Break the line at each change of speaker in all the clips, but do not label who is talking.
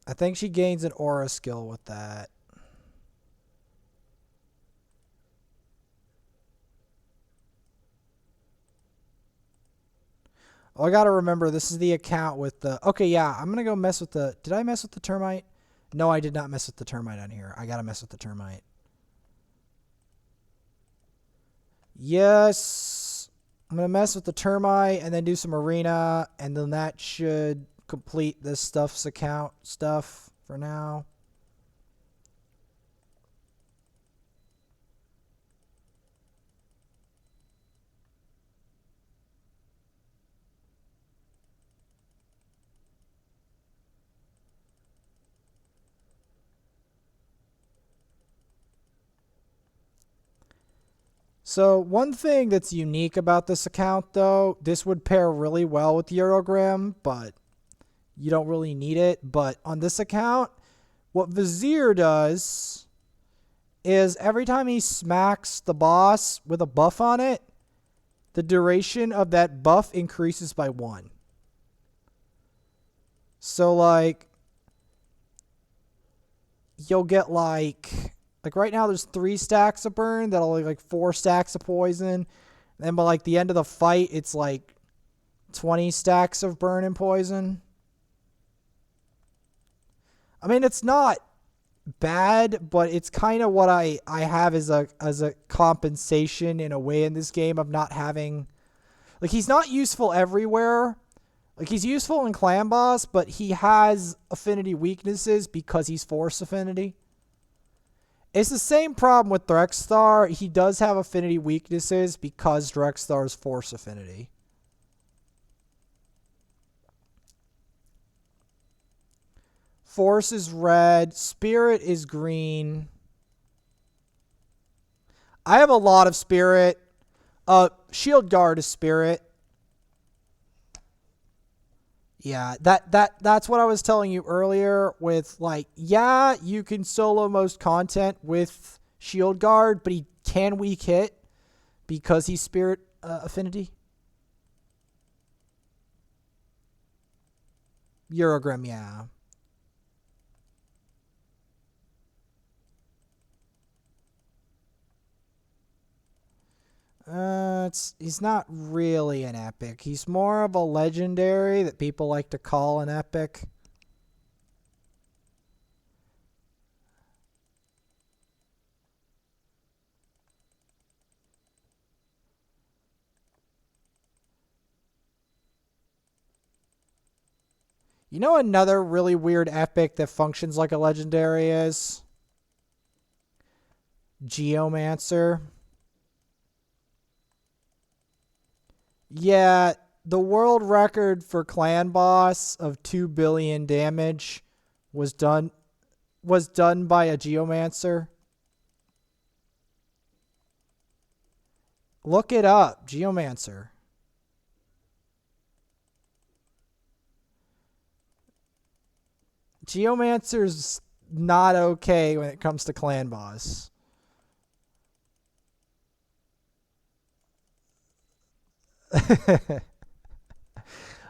I think she gains an aura skill with that. Oh, I gotta remember, this is the account with the... Okay, yeah, I'm gonna go mess with the... Did I mess with the termite? No, I did not mess with the termite on here. I gotta mess with the termite. Yes. I'm gonna mess with the termite and then do some arena, and then that should complete this stuff's account stuff for now. So one thing that's unique about this account, though, this would pair really well with Eurogram, but you don't really need it. But on this account, what Vizier does is every time he smacks the boss with a buff on it, the duration of that buff increases by 1. So, like, you'll get, like right now there's 3 stacks of burn. That'll like 4 stacks of poison. And by, like, the end of the fight, it's, like, 20 stacks of burn and poison. I mean, it's not bad, but it's kind of what I have as a compensation in a way in this game of not having... Like, he's not useful everywhere. Like, he's useful in clan boss, but he has affinity weaknesses because he's force affinity. It's the same problem with Drexthar. He does have affinity weaknesses because Drexthar is force affinity. Force is red. Spirit is green. I have a lot of spirit. Shield Guard is spirit. Yeah, that's what I was telling you earlier with, like, yeah, you can solo most content with Shield Guard, but he can weak hit because he's spirit affinity. Eurogram, yeah. He's not really an epic. He's more of a legendary that people like to call an epic. You know another really weird epic that functions like a legendary is? Geomancer. Yeah, the world record for clan boss of 2 billion damage was done by a Geomancer. Look it up, Geomancer. Geomancer's not okay when it comes to clan boss.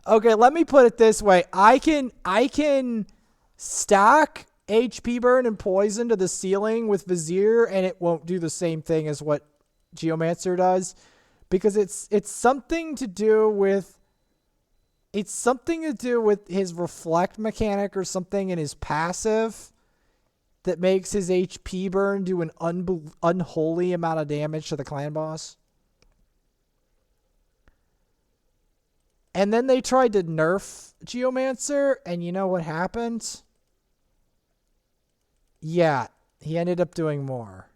Okay, let me put it this way. I can stack HP burn and poison to the ceiling with Vizier, and it won't do the same thing as what Geomancer does, because it's something to do with his reflect mechanic or something in his passive that makes his HP burn do an unholy amount of damage to the clan boss. And then they tried to nerf Geomancer, and you know what happened? Yeah, he ended up doing more.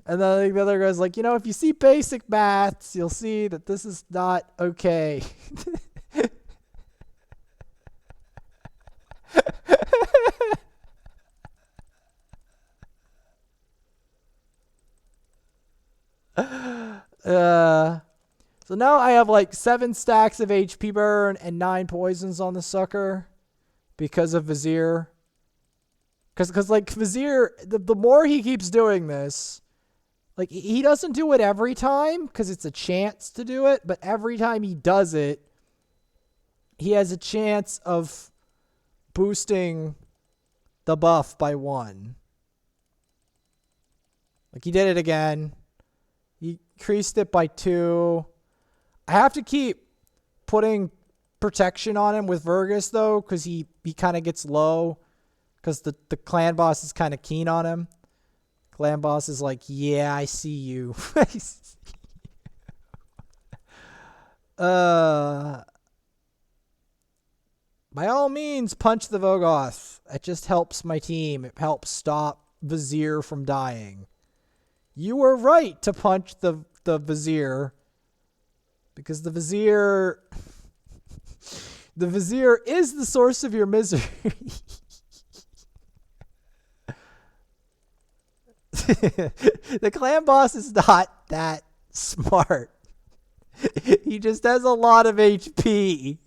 And then the other guy's like, you know, if you see basic maths, you'll see that this is not okay. So now I have like 7 stacks of HP burn and 9 poisons on the sucker because of Vizier. Because like Vizier, the more he keeps doing this, like he doesn't do it every time because it's a chance to do it, but every time he does it, he has a chance of boosting the buff by 1. Like, he did it again. He increased it by 2. I have to keep putting protection on him with Vergus, though, because he kind of gets low. Because the clan boss is kind of keen on him. Clan boss is like, yeah, I see you. By all means, punch the Vogoth. It just helps my team. It helps stop Vizier from dying. You were right to punch the Vizier. Because the Vizier is the source of your misery. The clan boss is not that smart. He just has a lot of HP.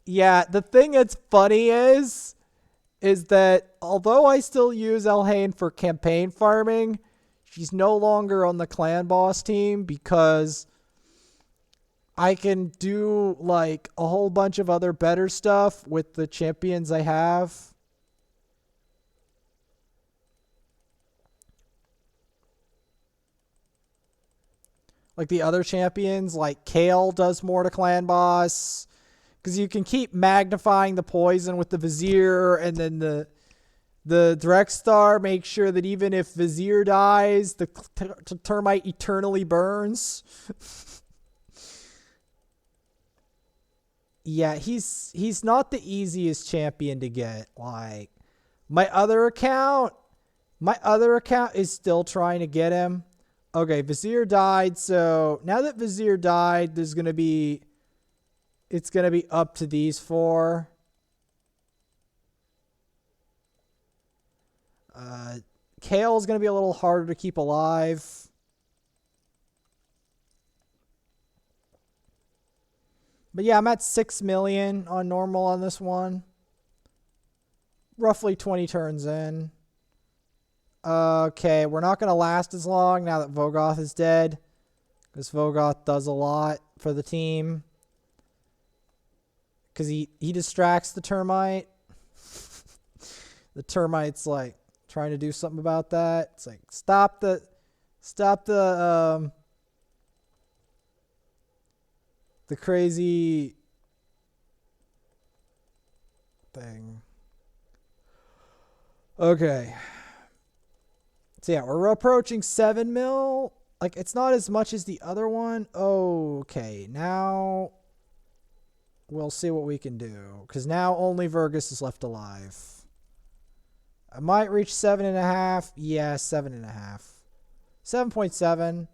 Yeah, the thing that's funny is that although I still use Elhain for campaign farming, she's no longer on the clan boss team because I can do like a whole bunch of other better stuff with the champions I have. Like the other champions, like Kale does more to clan boss. Because you can keep magnifying the poison with the Vizier, and then the Drexstar makes sure that even if Vizier dies, the termite eternally burns. Yeah, he's not the easiest champion to get. Like my other account is still trying to get him. Okay, Vizier died, so now that Vizier died, it's going to be up to these 4. Kale's going to be a little harder to keep alive. But yeah, I'm at 6 million on normal on this one. Roughly 20 turns in. Okay, we're not going to last as long now that Vogoth is dead. Because Vogoth does a lot for the team. Because he distracts the termite. The termite's like trying to do something about that. It's like stop the crazy thing. Okay. So yeah, we're approaching 7 mil. Like it's not as much as the other one. Okay, now we'll see what we can do. Because now only Vergus is left alive. I might reach 7.5. Yeah, 7.5. 7.7.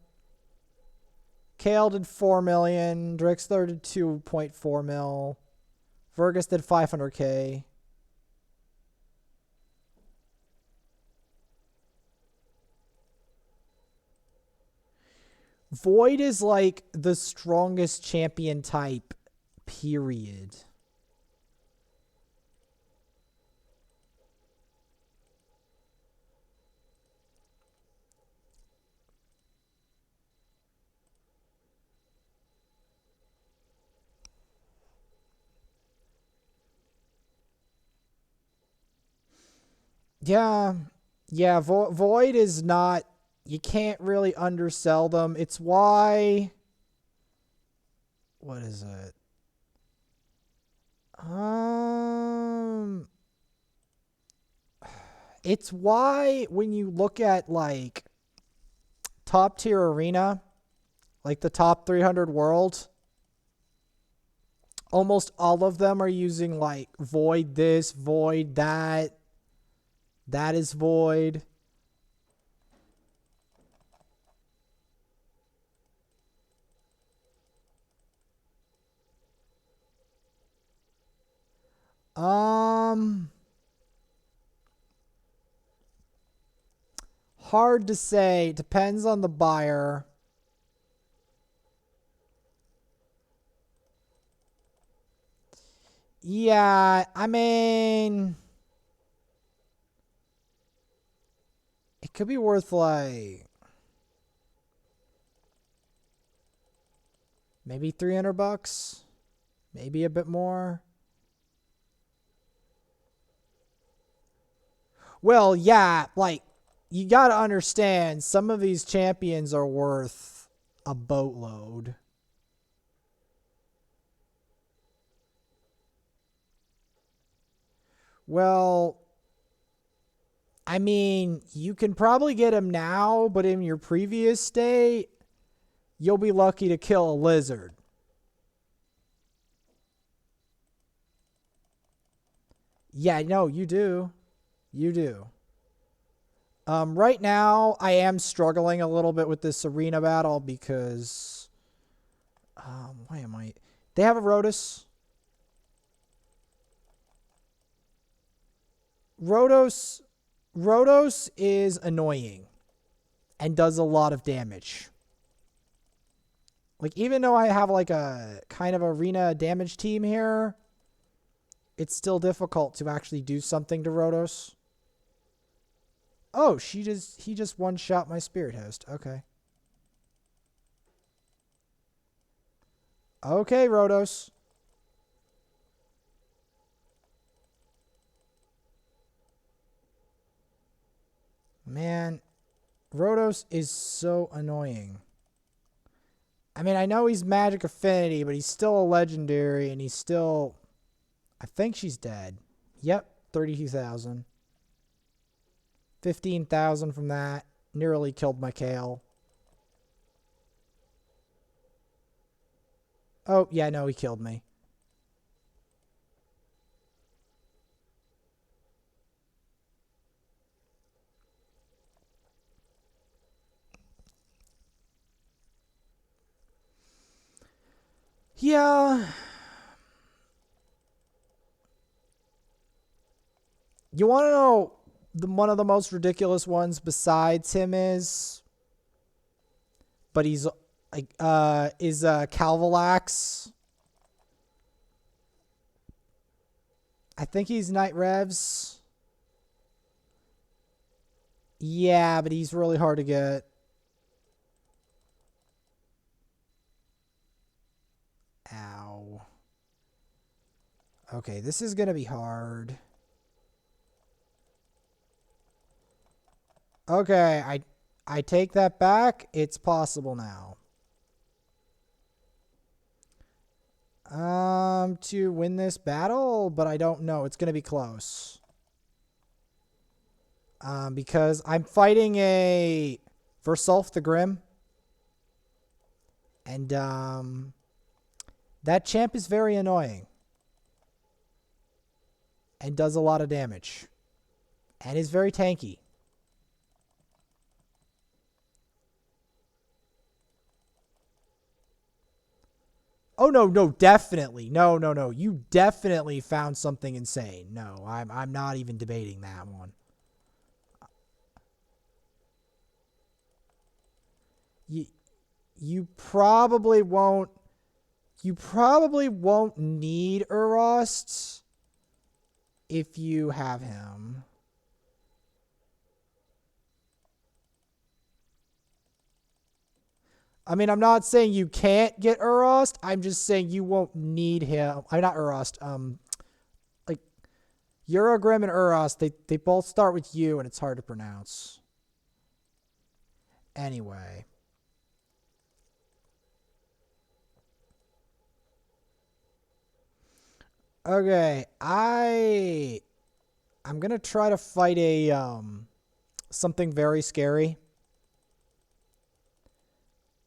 Kale did 4 million. Drixler did 2.4 mil. Vergus did 500k. Void is like the strongest champion type, period. Yeah, Void is not, you can't really undersell them. It's why, what is it? It's why when you look at like top tier arena, like the top 300 world, almost all of them are using like Void this, Void that. That is Void. Hard to say. Depends on the buyer. Yeah, I mean, it could be worth like maybe $300, maybe a bit more. Well, yeah, like you got to understand some of these champions are worth a boatload. Well, I mean, you can probably get him now, but in your previous state, you'll be lucky to kill a lizard. Yeah, no, you do. You do. Right now, I am struggling a little bit with this arena battle because, why am I? They have a Rotos. Rotos, Rotos is annoying and does a lot of damage. Like even though I have like a kind of arena damage team here, it's still difficult to actually do something to Rotos. Oh, he just one shot my spirit host. Okay. Okay, Rotos. Man, Rotos is so annoying. I mean, I know he's Magic Affinity, but he's still a legendary, and he's still... I think she's dead. Yep, 32,000. 15,000 from that. Nearly killed my Kale. Oh, yeah, no, he killed me. Yeah. You want to know one of the most ridiculous ones besides him is, but he's like is Calvalax. I think he's Night Revs. Yeah, but he's really hard to get. Ow. Okay, this is going to be hard. Okay, I take that back. It's possible now. To win this battle, but I don't know. It's going to be close. Because I'm fighting a Versulf the Grim. And, that champ is very annoying. And does a lot of damage. And is very tanky. Oh no, definitely. No. You definitely found something insane. No, I'm not even debating that one. You probably won't need Urost if you have him. I mean, I'm not saying you can't get Urost. I'm just saying you won't need him. I'm not Urost. Like Eurogrim and Urost, they both start with U, and it's hard to pronounce. Anyway. Okay, I'm gonna try to fight a something very scary.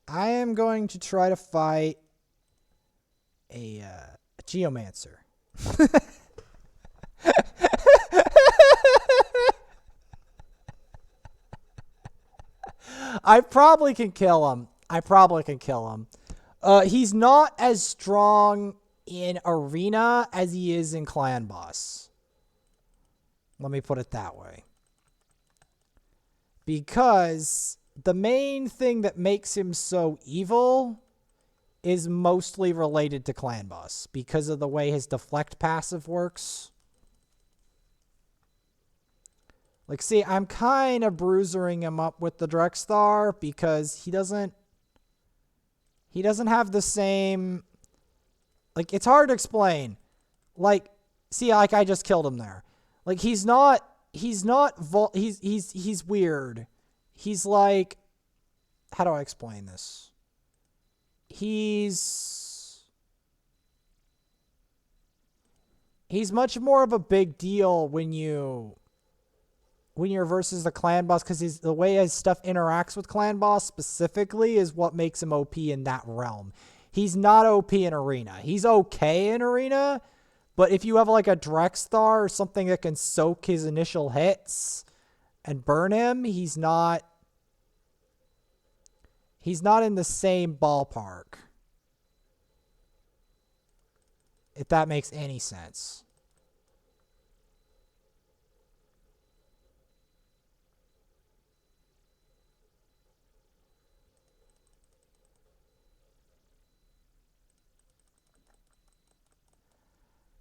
I am going to try to fight a Geomancer. I probably can kill him. He's not as strong in arena as he is in clan boss. Let me put it that way. Because the main thing that makes him so evil is mostly related to Clan Boss because of the way his deflect passive works. Like, see, I'm kind of bruisering him up with the Drexthar because he doesn't have the same, like, it's hard to explain. Like, see, like, I just killed him there. Like, he's weird. He's like, how do I explain this? He's much more of a big deal when you're versus the Clan Boss, because the way his stuff interacts with Clan Boss specifically is what makes him OP in that realm. He's not OP in Arena. He's okay in Arena, but if you have like a Drexthar or something that can soak his initial hits and burn him, he's not in the same ballpark. If that makes any sense.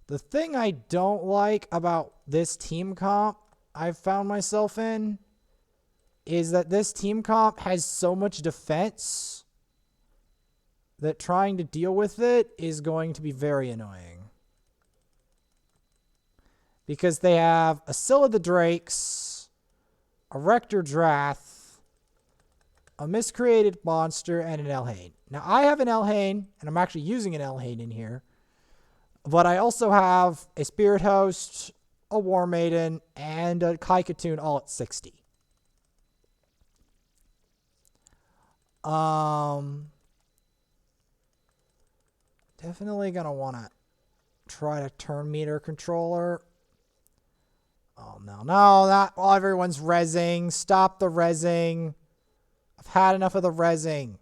The thing I don't like about this team comp I've found myself in is that this team comp has so much defense that trying to deal with it is going to be very annoying. Because they have a Scylla the Drakes, a Rector Drath, a Miscreated Monster, and an Elhain. Now, I have an Elhain, and I'm actually using an Elhain in here. But I also have a Spirit Host, a War Maiden, and a Kaikatoon all at 60. Definitely going to want to try to turn meter controller. Oh, no, everyone's rezzing. Stop the rezzing. I've had enough of the rezzing.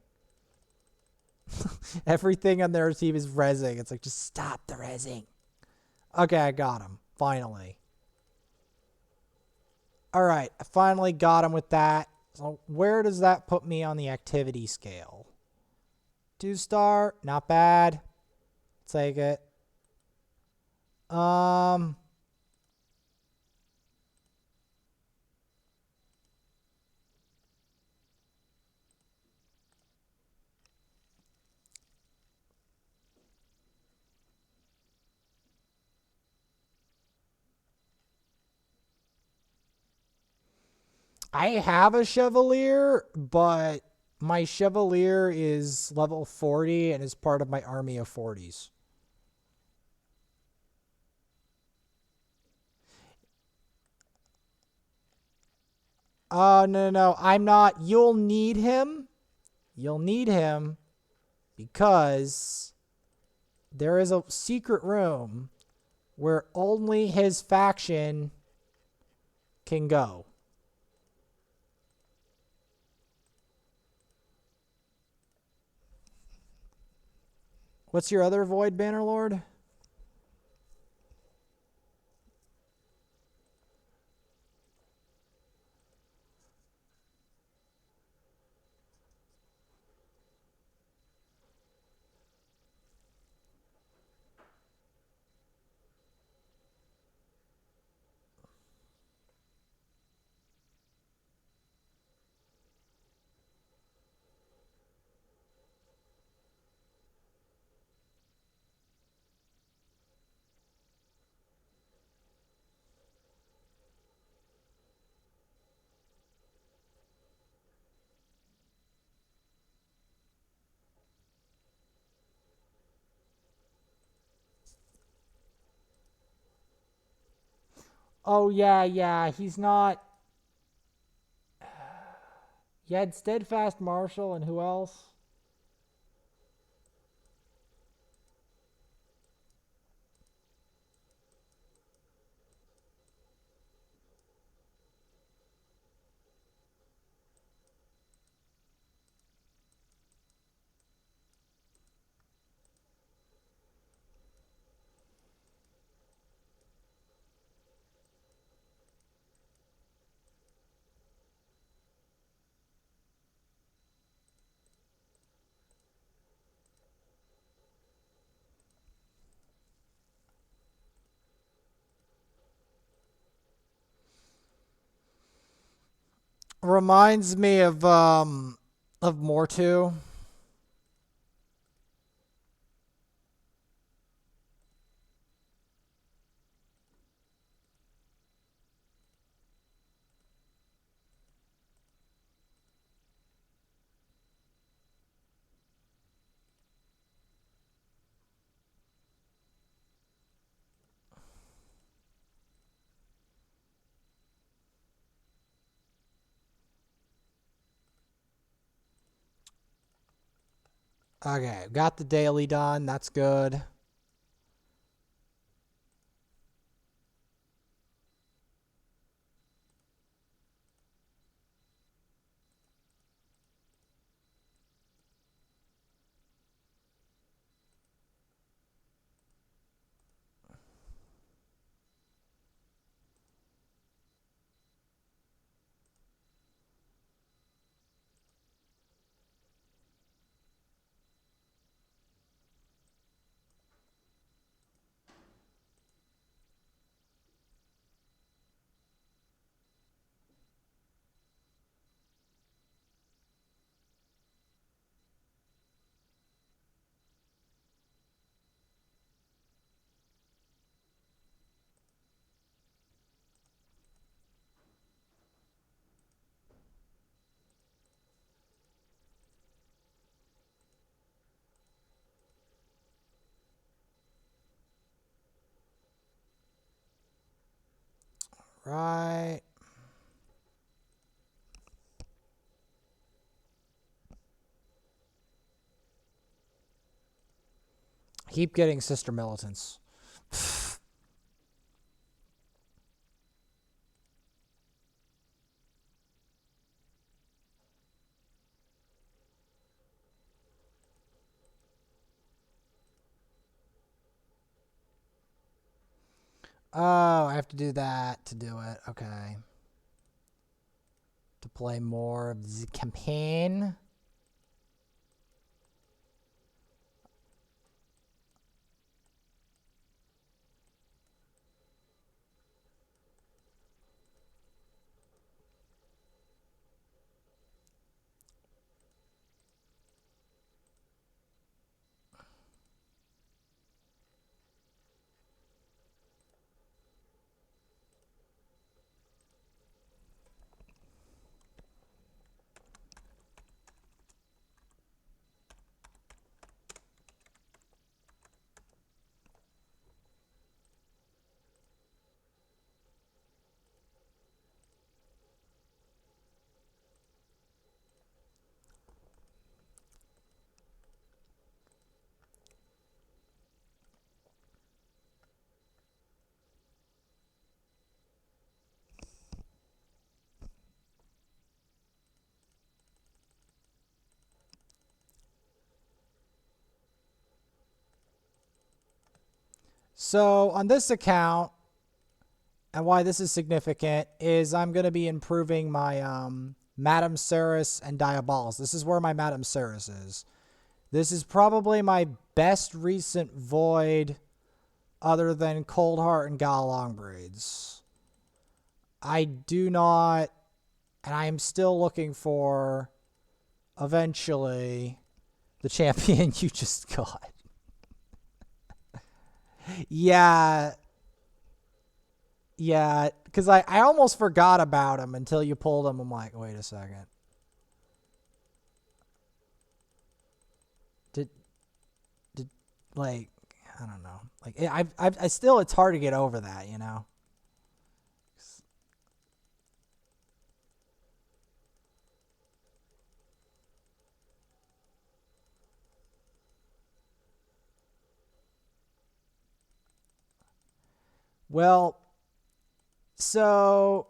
Everything on their team is rezzing. It's like, just stop the rezzing. Okay, I got him. Finally. Alright, I finally got him with that. So where does that put me on the activity scale? 2-star, not bad. Take it. I have a Chevalier, but my Chevalier is level 40 and is part of my army of 40s. No, I'm not. You'll need him. You'll need him because there is a secret room where only his faction can go. What's your other Void Bannerlord? Oh, yeah, he's not... You had Steadfast Marshal and who else? Reminds me of more too. Okay, got the daily done. That's good. Right. Keep getting sister militants. Oh, I have to do that to do it. Okay. To play more of the campaign. So on this account, and why this is significant is I'm going to be improving my Madame Serris and Diabols. This is where my Madame Serris is. This is probably my best recent void other than Cold Heart and Gal Longbraids. I do not, and I am still looking for eventually the champion you just got. Yeah, yeah, because I almost forgot about him until you pulled him. I'm like, wait a second. Did did like I don't know. Like I still it's hard to get over that, you know. Well, so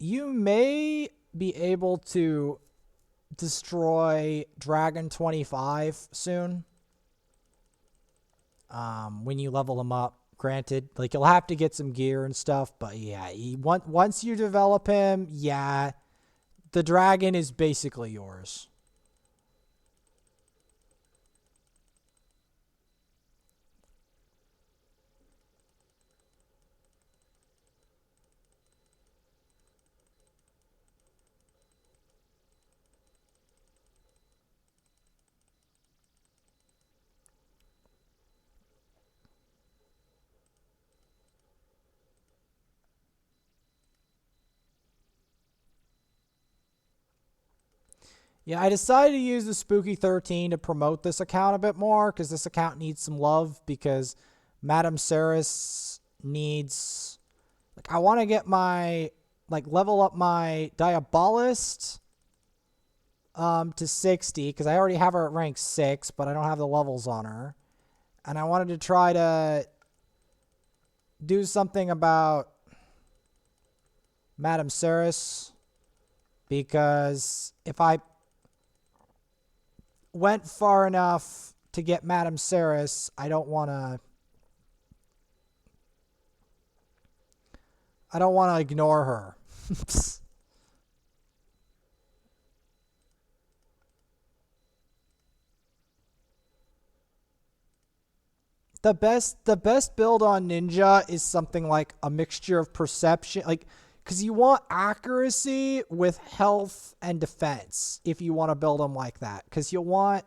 you may be able to destroy Dragon 25 soon. When you level him up. Granted, like you'll have to get some gear and stuff, but yeah, once you develop him, yeah, the dragon is basically yours. Yeah, I decided to use the Spooky 13 to promote this account a bit more because this account needs some love because Madame Serris needs... Like, I want to get my... Like, level up my Diabolist to 60 because I already have her at rank 6, but I don't have the levels on her. And I wanted to try to do something about Madame Serris because if I went far enough to get Madame Serris, I don't want to ignore her. The best build on Ninja is something like a mixture of perception, like, because you want accuracy with health and defense if you want to build them like that, because you want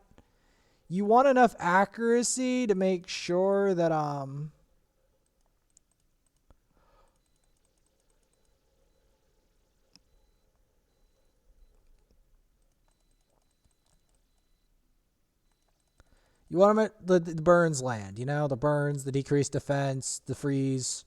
enough accuracy to make sure that you want them at the burns land, the burns, the decreased defense, the freeze.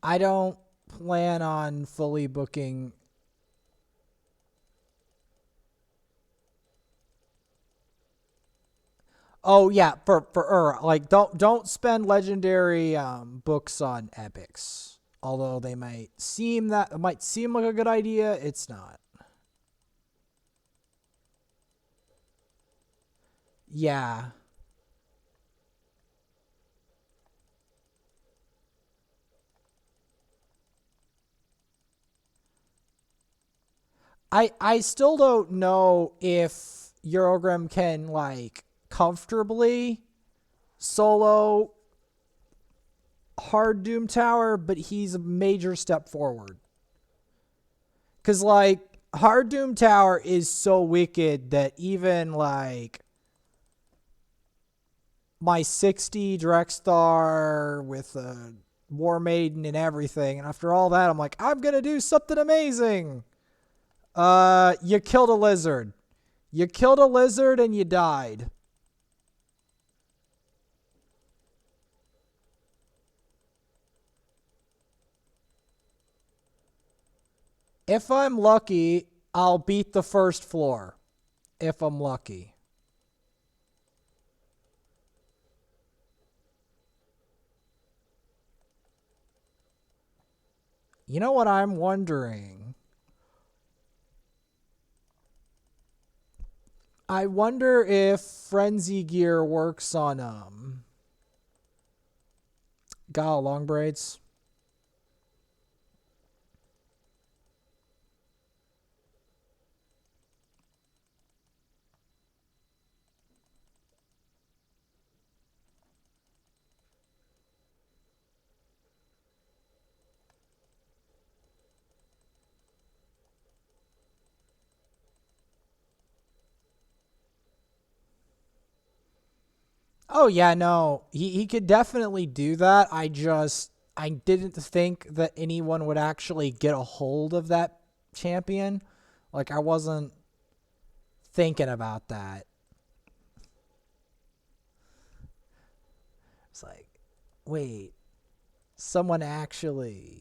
I don't plan on fully booking. Oh yeah, for like don't spend legendary books on epics. Although they might seem like a good idea, it's not. Yeah. I still don't know if Eurogrim can like comfortably solo hard Doom Tower, but he's a major step forward. Cause like hard Doom Tower is so wicked that even like my 60 Drexstar with a War Maiden and everything, and after all that, I'm like, I'm gonna do something amazing. You killed a lizard. You killed a lizard and you died. If I'm lucky, I'll beat the first floor. If I'm lucky. You know what I'm wondering? I wonder if Frenzy Gear works on Gala long braids. Oh yeah, no. He could definitely do that. I didn't think that anyone would actually get a hold of that champion. Like I wasn't thinking about that. It's like, wait, someone actually.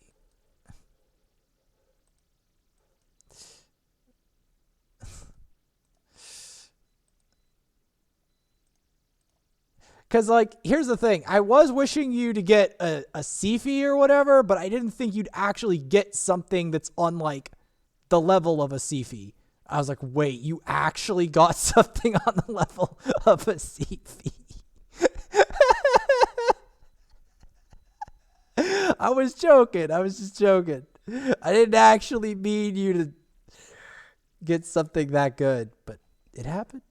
Because, like, here's the thing. I was wishing you to get a Sifi or whatever, but I didn't think you'd actually get something that's on, like, the level of a Sifi. I was like, wait, you actually got something on the level of a Sifi. I was joking. I was just joking. I didn't actually mean you to get something that good, but it happened.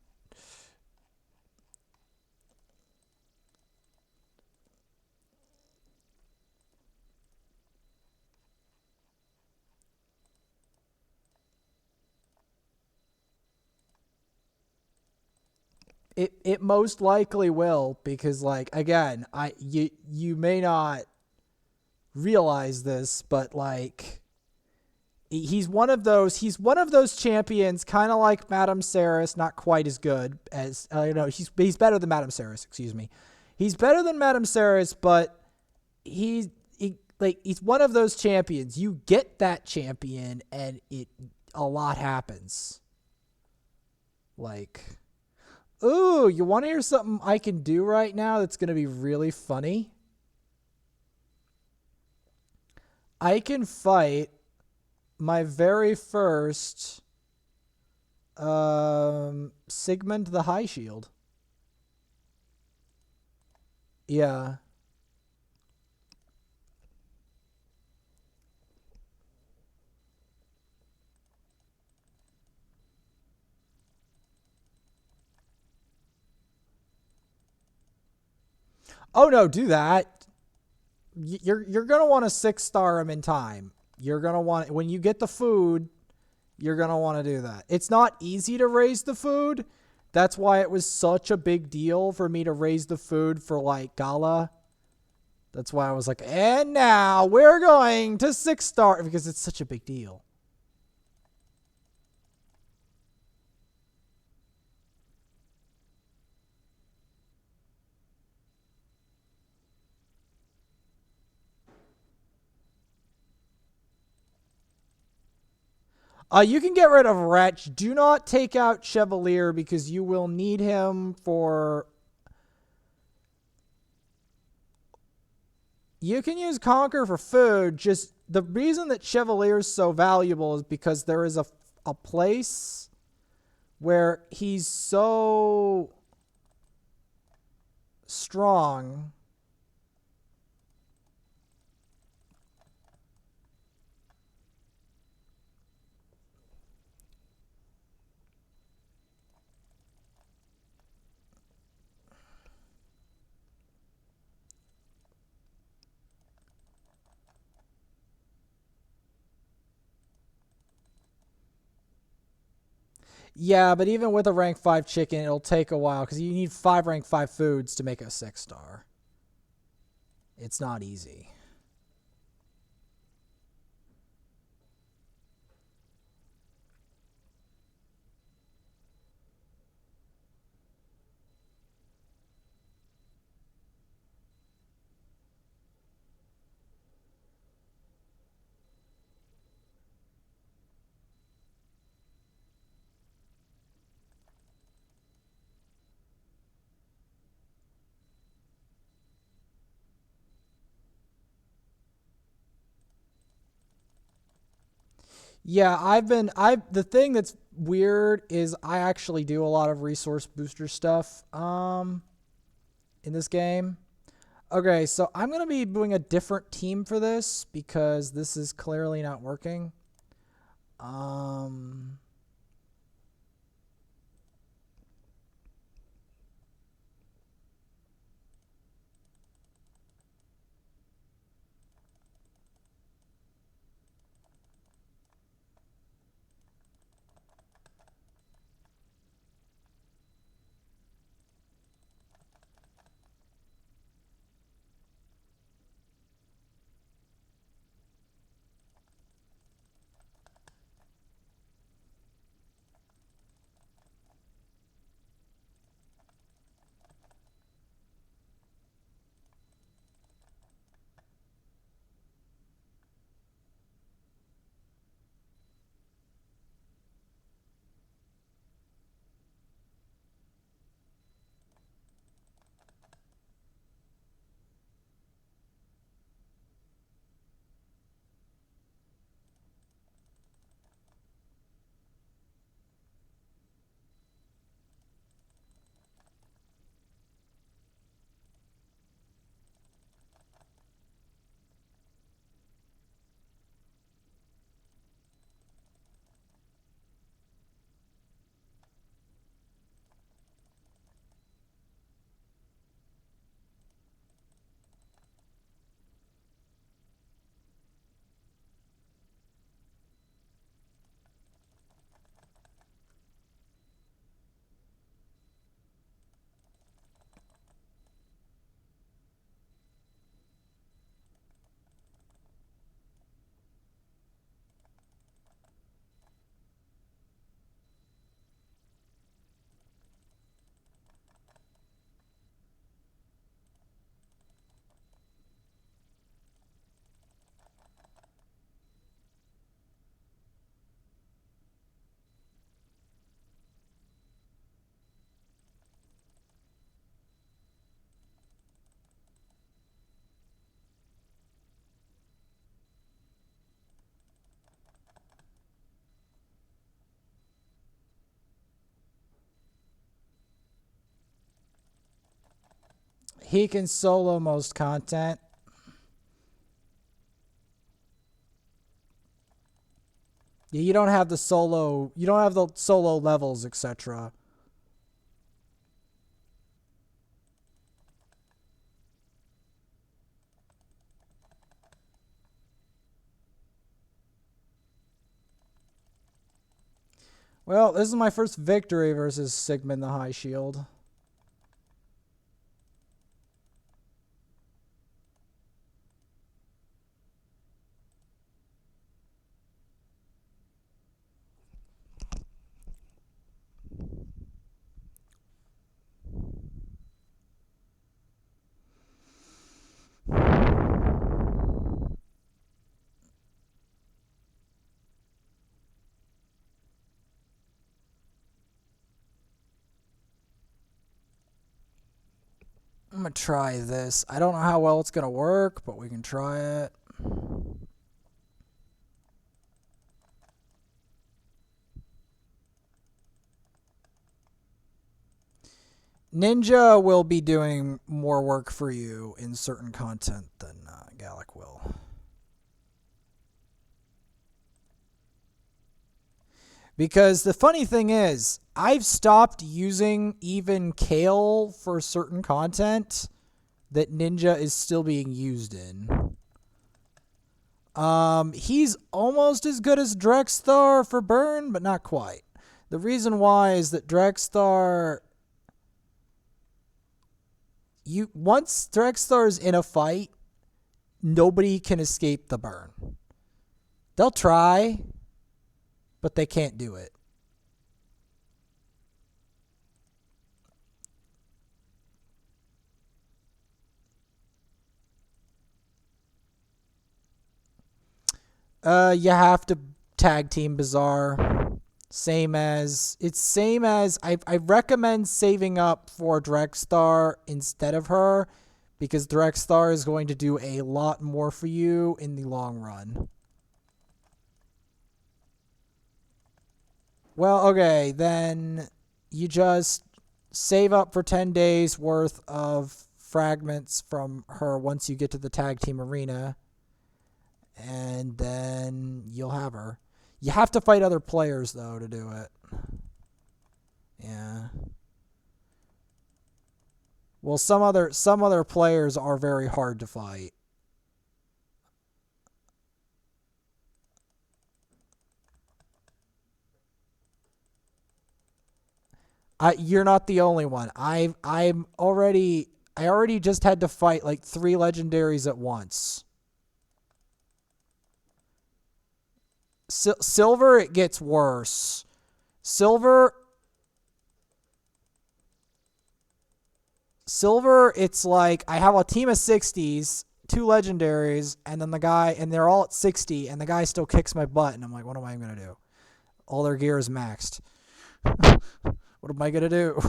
It most likely will because like again, you may not realize this, but like he's one of those champions kind of like Madame Serris, not quite as good as he's better than Madame Serris, excuse me. He's better than Madame Serris, but he's one of those champions. You get that champion and a lot happens. Like, ooh, you want to hear something I can do right now that's going to be really funny? I can fight my very first Sigmund the High Shield. Yeah. Oh no, do that. You're gonna want to 6-star him in time. You're gonna want when you get the food. You're gonna want to do that. It's not easy to raise the food. That's why it was such a big deal for me to raise the food for like Gala. That's why I was like, and now we're going to 6-star because it's such a big deal. You can get rid of Wretch. Do not take out Chevalier because you will need him for. You can use Conquer for food. Just the reason that Chevalier is so valuable is because there is a place where he's so strong. Yeah, but even with a rank 5 chicken, it'll take a while because you need 5 rank 5 foods to make a 6-star. It's not easy. Yeah, the thing that's weird is I actually do a lot of resource booster stuff in this game. Okay, so I'm going to be doing a different team for this because this is clearly not working. Um He can solo most content. Yeah, you don't have the solo levels, etc. Well, this is my first victory versus Sigmund the High Shield. I'm going to try this. I don't know how well it's going to work, but we can try it. Ninja will be doing more work for you in certain content than Gallic will. Because the funny thing is, I've stopped using even Kale for certain content that Ninja is still being used in. He's almost as good as Drexthar for burn, but not quite. The reason why is that Drexthar... Once Drexthar's in a fight, nobody can escape the burn. They'll try, but they can't do it. You have to tag team Bazaar. It's same as I recommend saving up for Drexthar instead of her, because Drexthar is going to do a lot more for you in the long run. Well, okay, then you just save up for 10 days worth of fragments from her once you get to the tag team arena, and then you'll have her. You have to fight other players, though, to do it. Yeah. Well, some other players are very hard to fight. You're not the only one. I already just had to fight like 3 legendaries at once. Silver, it gets worse. Silver, it's like I have a team of 60s, 2 legendaries, and then they're all at 60, and the guy still kicks my butt, and I'm like, what am I gonna do? All their gear is maxed. What am I gonna do?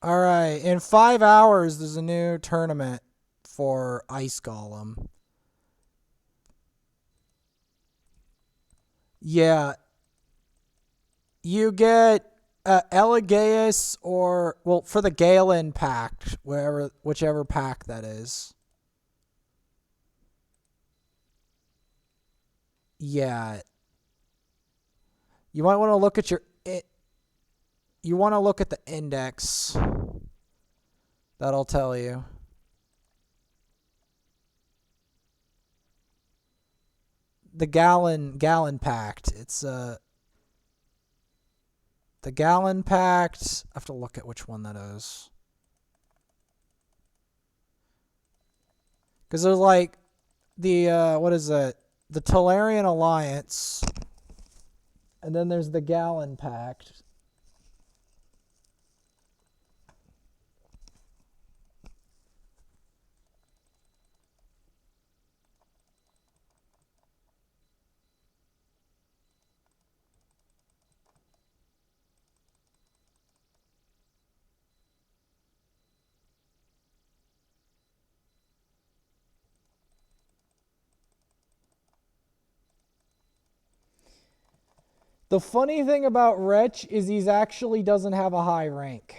All right, in 5 hours, there's a new tournament for Ice Golem. Yeah, you get Elegaeus for the Galen pack, whichever pack that is. Yeah. You might want to look at you want to look at the index. That'll tell you. The gallon packed. It's the gallon packed. I have to look at which one that is. Because there's like the what is it? The Tolarian Alliance, and then there's the Gallon Pact. The funny thing about Wretch is he's actually doesn't have a high rank.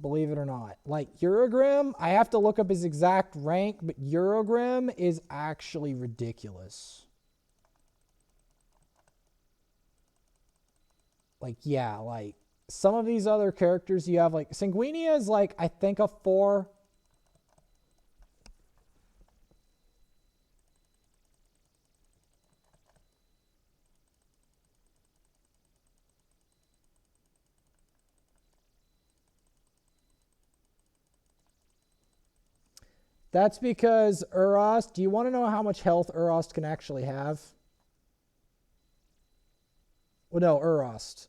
Believe it or not. Like Eurogrim, I have to look up his exact rank, but Eurogrim is actually ridiculous. Like, yeah, like some of these other characters you have, like Sanguinia is like, I think a 4. That's because Urost, do you want to know how much health Urost can actually have? Well, no, Urost.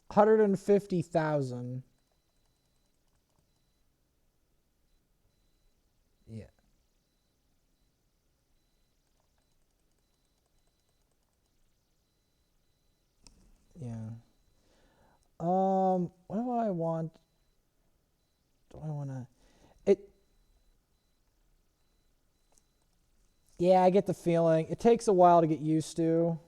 150,000. Yeah. Yeah. What do I want? Do I want to? Yeah, I get the feeling. It takes a while to get used to.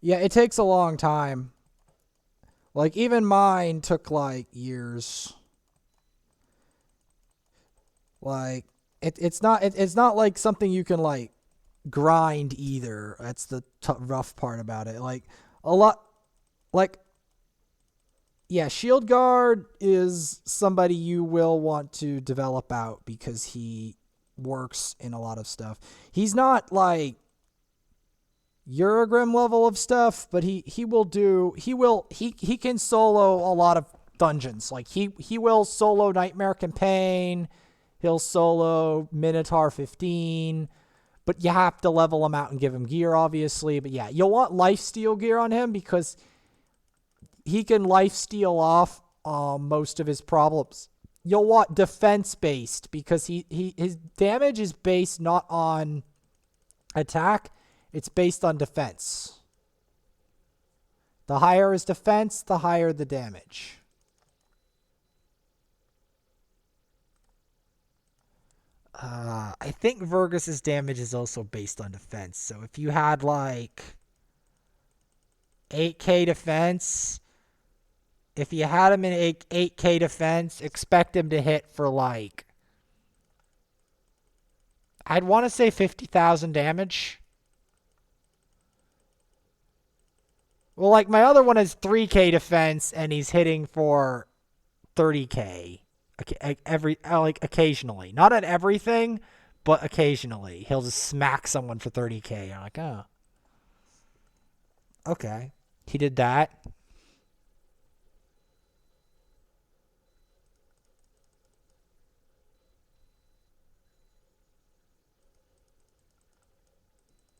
Yeah, it takes a long time. Like, even mine took, like, years. Like, it's not like something you can, like, grind either. That's the rough part about it. Like, a lot, like, yeah, Shield Guard is somebody you will want to develop out because he works in a lot of stuff. He's not, like, Eurogrim level of stuff, but he can solo a lot of dungeons. Like he will solo Nightmare Campaign, he'll solo Minotaur 15, but you have to level him out and give him gear, obviously. But yeah, you'll want lifesteal gear on him because he can lifesteal off most of his problems. You'll want defense based because his damage is based not on attack. It's based on defense. The higher his defense, the higher the damage. I think Vergus's damage is also based on defense. So if you had like 8k defense, if you had him in 8k defense, expect him to hit for like, I'd want to say 50,000 damage. Well, like my other one is 3k defense and he's hitting for 30k occasionally. Not at everything, but occasionally. He'll just smack someone for 30k. I'm like, oh. Okay. He did that.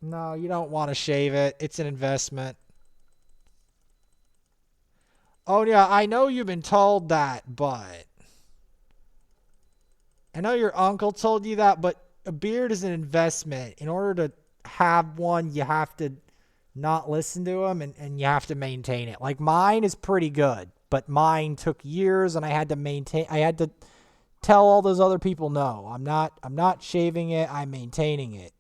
No, you don't want to shave it. It's an investment. Oh, yeah, I know you've been told that, but I know your uncle told you that, but a beard is an investment. In order to have one, you have to not listen to him and you have to maintain it. Like mine is pretty good, but mine took years and I had to tell all those other people no. I'm not shaving it, I'm maintaining it.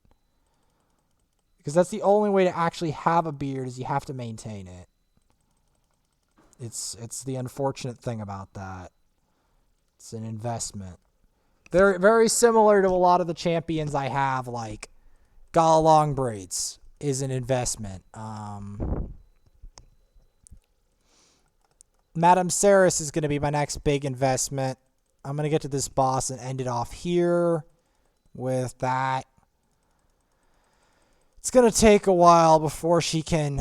Because that's the only way to actually have a beard is you have to maintain it. It's the unfortunate thing about that. It's an investment. Very very similar to a lot of the champions I have, like Gala long braids is an investment. Madame Serris is going to be my next big investment. I'm going to get to this boss and end it off here with that. It's going to take a while before she can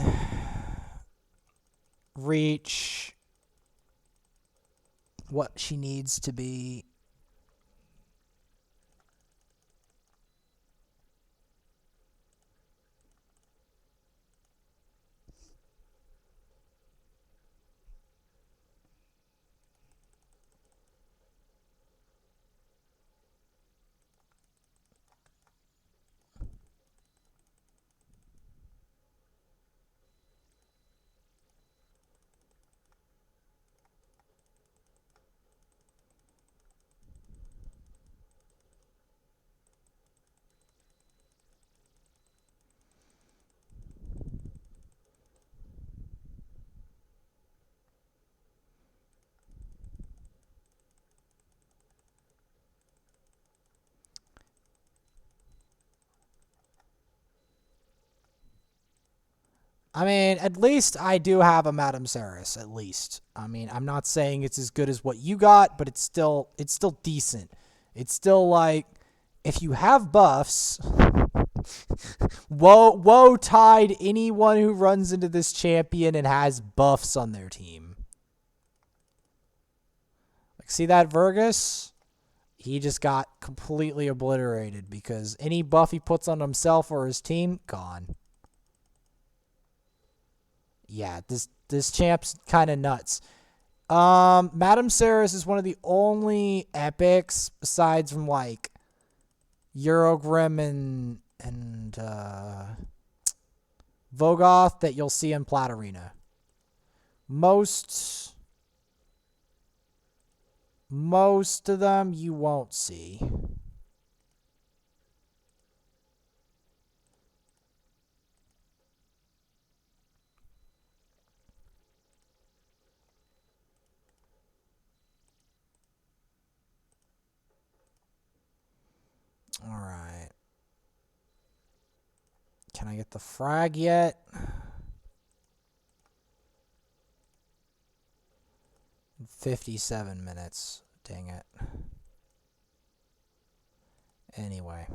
reach what she needs to be. I mean, at least I do have a Madame Serris, at least. I mean, I'm not saying it's as good as what you got, but it's still decent. It's still like if you have buffs, woe tide anyone who runs into this champion and has buffs on their team. Like see that Vergus? He just got completely obliterated because any buff he puts on himself or his team, gone. Yeah, this champ's kind of nuts. Madame Serris is one of the only epics besides from like Eurogrim and Vogoth that you'll see in Plat Arena. Most of them you won't see. All right. Can I get the frag yet? 57 minutes. Dang it. Anyway.